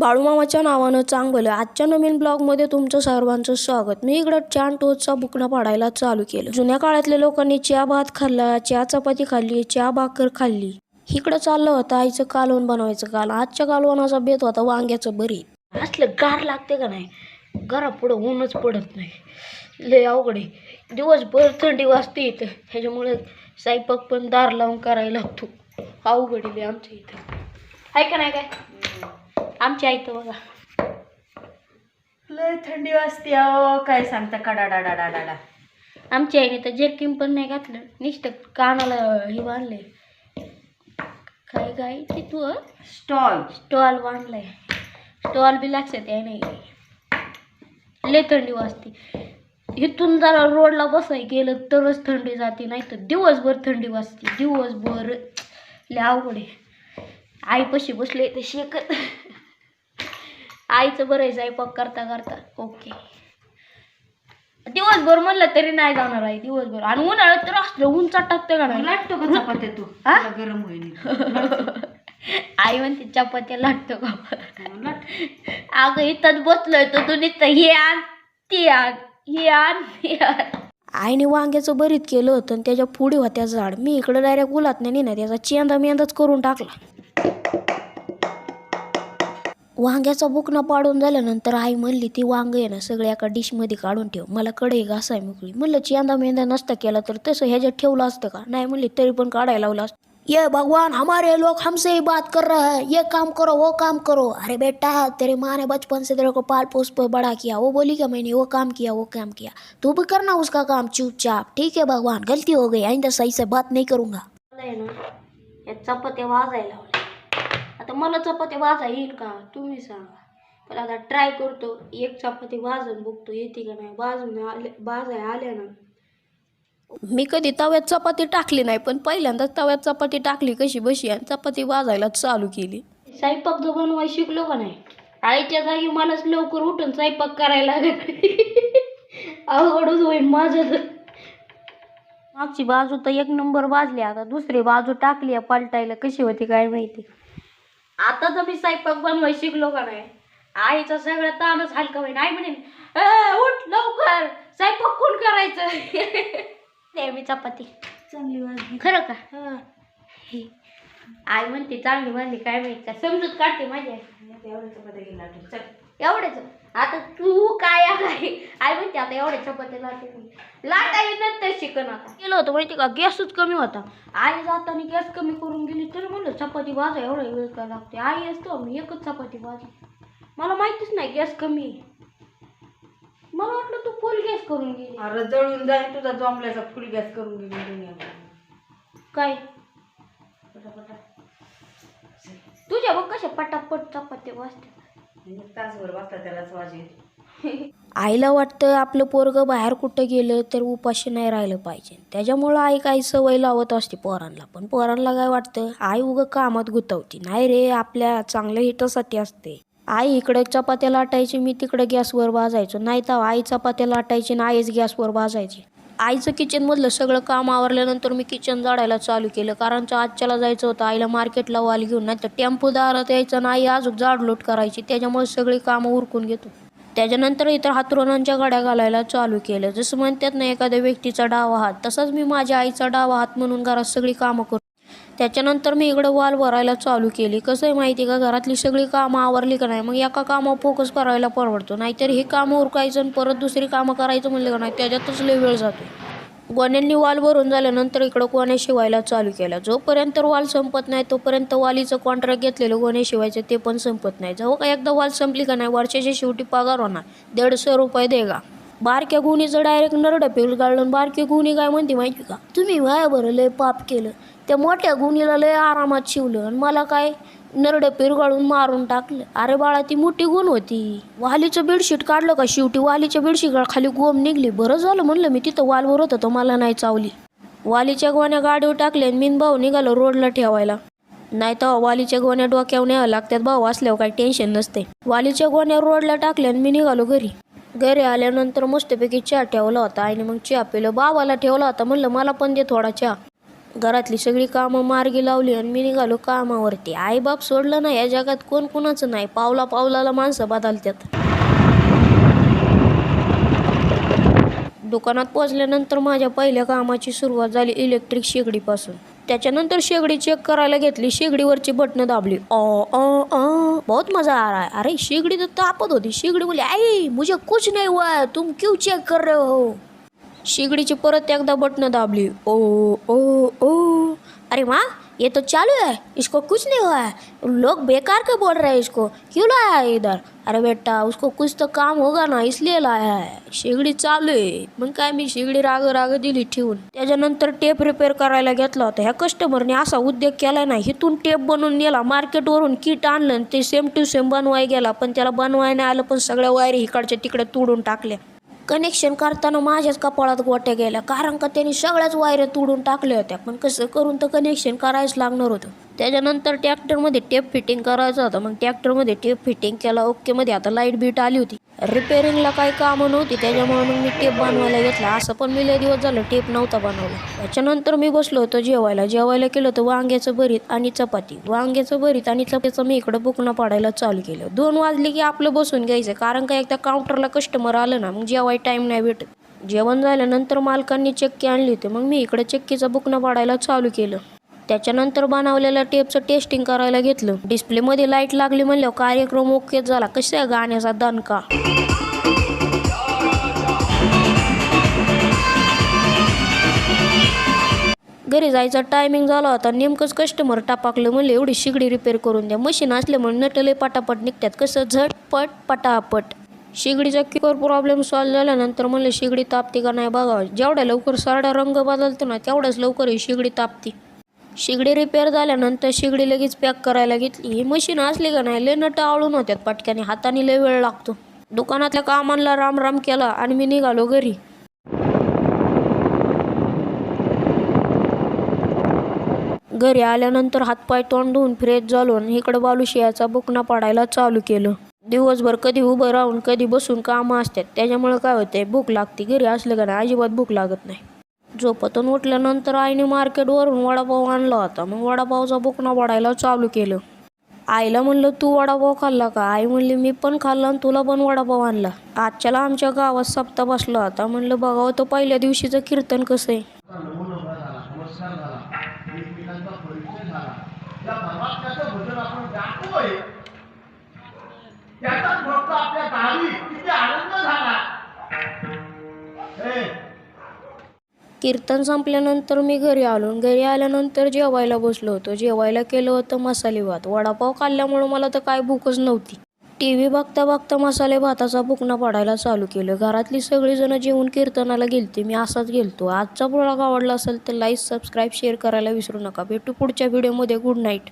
बाळूमामाच्या नावानं चांगलं आजच्या नवीन ब्लॉगमध्ये तुमचं सर्वांचं स्वागत। मी इकडं छान टोचचा बुकना पाडायला चालू केलं। जुन्या काळातल्या लोकांनी चहा भात खाल्ला, चहा चपाती खाल्ली, चहा भाकर खाल्ली। इकडं चाललं होतं आईचं कालवण बनवायचं काल। आजच्या कालवणाचा बेत होता वांग्याचं भरीत। असलं गार लागते का नाही, घरापुढं ऊनच पडत नाही, लय अवघड आहे। दिवसभर थंडी वाजते इथं, ह्याच्यामुळे स्वयंपाक पण दार लावून करायला लागतो। अवघड आहे आमच्या इथं, आहे का नाही काय आमची आई तर बघा लय थंडी वाजते काय सांगता कडाडाडाडाडा। आमच्या आईने तर जर्किन पण नाही घातलं, नुसतं कानाला हे बांधले काय काय ते तू स्टॉल बांधलाय। स्टॉल बी लक्षात आहे नाही, लय थंडी वाजते। इथून जरा रोडला बसाय गेलं तरच थंडी जाते, नाही तर दिवसभर थंडी वाजते। दिवसभर लय अवघड आहे। आईपाशी बसले तर शेकत आईचं बरं आहे स्वयंपाक करता करता ओके। दिवसभर म्हणलं तरी नाही जाणार आहे दिवसभर, आणि उन्हाळ्यात तर असलं ऊन टाकते का नाही। लाटतो का चपात्या तू? गरम होईल। आई म्हणते चपात्या लाटतो का? अगं इथंच बसलोय तर तू नुसतं हे आण ते आण, हे आण हे आण। आईने वांग्याचं भरीत केलं होतं आणि त्याच्या पुढे होत्या झाड। मी इकडं डायरेक्ट उलात नाही ना, त्याचा चेंदा मेंदाच करून टाकला। वांग्याचा बुकना पाडून झाल्यानंतर आई म्हणली ती वांग आहे ना सगळे एका डिशमध्ये काढून ठेव, मला कढई घासाय मोकळी। म्हणलं चेंदा मेंदा नसता केला तर तसं ह्याच्यात ठेवलं असतं का? नाही म्हणली तरी पण काढायला लावलं असतं। ये भगवान हमारे लोग हमसे ही बात कर रहे हैं, ये काम करो वो काम करो। अरे बेटा तेरे माँ ने बचपन से तेरे को पाल पोस पर बड़ा किया, वो बोली क्या मैंने वो काम किया वो काम किया, तू भी करना उसका काम चुपचाप। ठीक है भगवान गलती हो गई, आइंदा सही से बात नहीं करूँगा। चपात्या वाजायला आता मला चपाती वाजा येईल का तुम्ही सांगा, पण आता ट्राय करतो। एक चपाती वाजून बघतो येते का नाही। वाजाय आल्या ना, मी कधी तव्यात चपाती टाकली नाही, पण पहिल्यांदाच तव्यात चपाती टाकली कशी बशी आणि चपाती वाजायला चालू केली। स्वयंपाक जो बनवाय शिकलो का नाही, आईच्या जागी मलाच लवकर उठून स्वयंपाक करायला लागेल। अवघडच होईल माझं तर। मागची बाजू तर एक नंबर वाजली, आता दुसरी बाजू टाकली पलटायला, कशी होती काय माहिती। आता तर मी स्वयंपाक बनवाय शिकलो का नाही, आईचा सगळा ताणच हलका होईल। आई म्हणेन उठ लवकर स्वयंपाक कोण करायचं। मी चपाती चांगली वाजली खरं का? आई म्हणते चांगली वाजली काय माहिती का, समजूत काढते माझ्या एवढ्या चपात्या गेला चल एवढ्याच। आता तू काय आहे आई म्हणते आता एवढ्या चपात्या लाटाई नंतर शिकण। आता केलं होतं माहिती का, गॅसच कमी होता। आई जाताना गॅस कमी करून गेली तर म्हणलं चपाती भाजा एवढा वेळ का लागते। आई असतो मी एकच चपाती भाजी, मला माहितीच नाही गॅस कमी आहे। मला वाटलं तू फुल गॅस करून गेली। अरे जळून जाईल तुझा जॉम्बल्याचा फुल गॅस करून गेली काय तुझ्या बघ कशा पटापट चपात्या वाजते, तासभर वाजता त्यालाच वाजेल। आईला वाटतं आपलं पोरगं बाहेर कुठं गेलं तर उपाशी नाही राहिलं पाहिजे, त्याच्यामुळं आई काही सवय लावत असते पोरांना। पण पोरांना काय वाटतं आई उगं कामात गुतवती, नाही रे आपल्या चांगल्या हितासाठी असते। आई इकडे चपात्या लाटायची, मी तिकडे गॅसवर भाजायचो, नाही तर आई चपात्या लाटायची ना आईच गॅसवर भाजायची। आईचं किचनमधलं सगळं काम आवरल्यानंतर मी किचन झाडायला चालू केलं, कारण आजच्याला जायचं होतं आईला मार्केटला वाल घेऊन, नाही तर टेम्पो दारात यायचं ना आई अजून जाडलोट करायची, त्याच्यामुळे सगळी कामं उरकून घेतो। त्याच्यानंतर इतर हातरुणांच्या गाड्या घालायला चालू केलं। जसं म्हणतात ना एखाद्या व्यक्तीचा डावा हात, तसाच मी माझ्या आईचा डावा हात म्हणून घरात सगळी कामं करतो। त्याच्यानंतर मी इकडं वाल भरायला चालू केली। कसं आहे माहिती का, घरातली सगळी कामं आवरली का नाही मग एका कामावर फोकस करायला परवडतो, नाहीतर हे कामं उरकायचं आणि परत दुसरी कामं करायचं म्हणलं का नाही त्याच्यातच लय वेळ जातो। गोण्यांनी वाल भरून झाल्यानंतर इकडं गोण्या शिवायला चालू केला। जोपर्यंत वाल संपत नाही तोपर्यंत वालीचं कॉन्ट्रॅक्ट घेतलेलं गोण्या शिवायचं ते पण संपत नाही। जेव्हा का एकदा वाल संपली का नाही वर्षाच्या शेवटी पगार होणार 150 रुपये देगा। बारक्या गुणीचं डायरेक्ट नरडं पिळगाळलं। बारकी गुणी काय म्हणते माहिती का, तुम्ही वाया बरं लय पाप केलं, त्या मोठ्या गुणीला लय आरामात शिवलं आणि मला काय नरडं पिरगाळून मारून टाकलं। अरे बाळा ती मोठी गुण होती। वालीचं बेडशीट काढलं का शेवटी वालीच्या बेडशीट खाली गोम निघली। बरं झालं म्हणलं मी तिथं वाल भरत होतो मला नाही चावली। वालीच्या गोण्या गाडीवर टाकल्या आणि मी भाऊ निघालो रोडला ठेवायला, नाही तर वालीच्या गोण्या डोक्यावर न्यावं लागतात, भाऊ असल्यावर काही टेन्शन नसते। वालीच्या गोण्या रोडला टाकल्या आणि मी निघालो घरी। घरी आल्यानंतर मस्तपैकी चहा ठेवला होता आईने, मग चहा पिलं। बाबाला ठेवला होता, म्हणलं मला पण दे थोडा चहा। घरातली सगळी कामं मार्गी लावली आणि मी निघालो कामावरती. आईबाप सोडलं ना या जगात कोण कोणाचं नाही. पावला पावलाला माणसं बदलतात. दुकानात पोचल्यानंतर माझ्या पहिल्या कामाची सुरुवात झाली इलेक्ट्रिक शेगडीपासून. त्याच्यानंतर शेगडी चेक करायला घेतली. शेगडीवरची बटणं दाबली. बहुत मजा आ रहा है. अरे शेगडी तर तापत होती. शेगडी बोली आई मुझे कुछ नहीं हुआ है, तुम क्यों चेक कर रहे हो. शेगडीची परत एकदा बटणं दाबली. ओ ओ ओ अरे माँ ये तो चालू है, इसको कुछ नहीं हुआ है. लोग बेकार के बोल रहे हैं इसको, क्यों लाया है इधर. अरे बेटा उसको कुछ तो काम होगा ना इसलिए लाया है. शेगडी चालू आहे. मग काय मी शेगडी राग दिली ठेवून. त्याच्यानंतर टेप रिपेअर करायला घेतला होता. ह्या कस्टमरने असा उद्योग केला नाही. हिथून टेप बनवून नेला, मार्केटवरून किट आणलं, ते सेम टू सेम बनवाय गेला. पण त्याला बनवाय नाही आलं. पण सगळ्या वायरी इकडच्या तिकडे तोडून टाकल्या. कनेक्शन करताना माझ्याच कपाळात गोट्या गेल्या, कारण का त्यांनी सगळ्याच वायऱ्या तोडून टाकल्या होत्या. पण कसं करून तर कनेक्शन करायच लागणार होतं. त्याच्यानंतर ट्रॅक्टरमध्ये टेप फिटिंग करायचं होतं. मग ट्रॅक्टरमध्ये टेप फिटिंग केला. ओकेमध्ये आता लाईट बीट आली होती. रिपेअरिंगला काही कामं नव्हती, त्याच्यामुळे मग मी टेप बनवायला घेतला. असं पण मी लय दिवस झालं टेप नव्हता बनवला. त्याच्यानंतर मी बसलो होतो जेवायला केलं होतं वांग्याचं भरीत आणि चपाती. वांग्याचं भरीत आणि चपातीचं मी इकडं बुकना पाडायला चालू केलं. 2 वाजले की आपलं बसून घ्यायचं, कारण का एकदा काउंटरला कस्टमर आलं ना मग जेवाय टाईम नाही भेटत. जेवण झाल्यानंतर मालकांनी चक्की आणली होती. मग मी इकडे चक्कीचा बुकना पाडायला चालू केलं. त्याच्यानंतर बनवलेल्या टेपचं टेस्टिंग करायला घेतलं. डिस्प्लेमध्ये लाईट लागली म्हणल्यावर कार्यक्रम ओके झाला. कशा आहे गाण्याचा दणका. घरी जायचा टायमिंग झाला होता. नेमकंच कस्टमर टापाकलं. म्हणलं एवढी शेगडी रिपेअर करून द्या. मशीन असल्यामुळे नटले पटापट निघतात. कसं झटपट पटापट. शेगडीचा किकर प्रॉब्लेम सॉल्व्ह झाल्यानंतर म्हणलं शेगडी तापते का नाही बघावं. जेवढ्या लवकर सारडा रंग बदलतो ना तेवढ्याच लवकर ही शेगडी तापते. शेगडी रिपेअर झाल्यानंतर शेगडी लगेच पॅक करायला घेतली. ही मशीन असली का नाही लय नट आवळून होत्यात पटक्याने. हाताने लय वेळ लागतो. दुकानातल्या कामांना राम केला आणि मी निघालो घरी. घरी आल्यानंतर हातपाय तोंड धुवून फ्रेश झालो आणि इकडं बालुशियाचा बुकना पाडायला चालू केलं. दिवसभर कधी उभं राहून कधी बसून कामं असतात, त्याच्यामुळे काय होतंय भूक लागते. घरी असलं का नाही अजिबात भूक लागत नाही. झोपेतून उठल्यानंतर आईने मार्केटवरून वडापाव आणला होता. मग वडापावचा बुकना पाडायला चालू केलं. आईला म्हणलं तू वडापाव खाल्ला का. आई म्हणली मी पण खाल्ला आणि तुला पण वडापाव आणला. आजच्याला आमच्या गावात सप्ताह बसला होता. म्हणलं बघावं तर पहिल्या दिवशीचं कीर्तन कसं आहे. कीर्तन संपल्यानंतर मी घरी आलो. घरी आल्यानंतर जेवायला बसलो होतो. जेवायला केलं होतं मसाले भात. वडापाव खाल्ल्यामुळं मला तर काय भूकच नव्हती. TV बघता बघता मसाले भाताचा बुकना पाडायला चालू केलं. घरातली सगळीजणं जेवून कीर्तनाला गेलते. मी असाच गेलतो. आजचा ब्लॉग आवडला असेल तर लाईक सबस्क्राईब शेअर करायला विसरू नका. भेटू पुढच्या व्हिडिओमध्ये. Good night.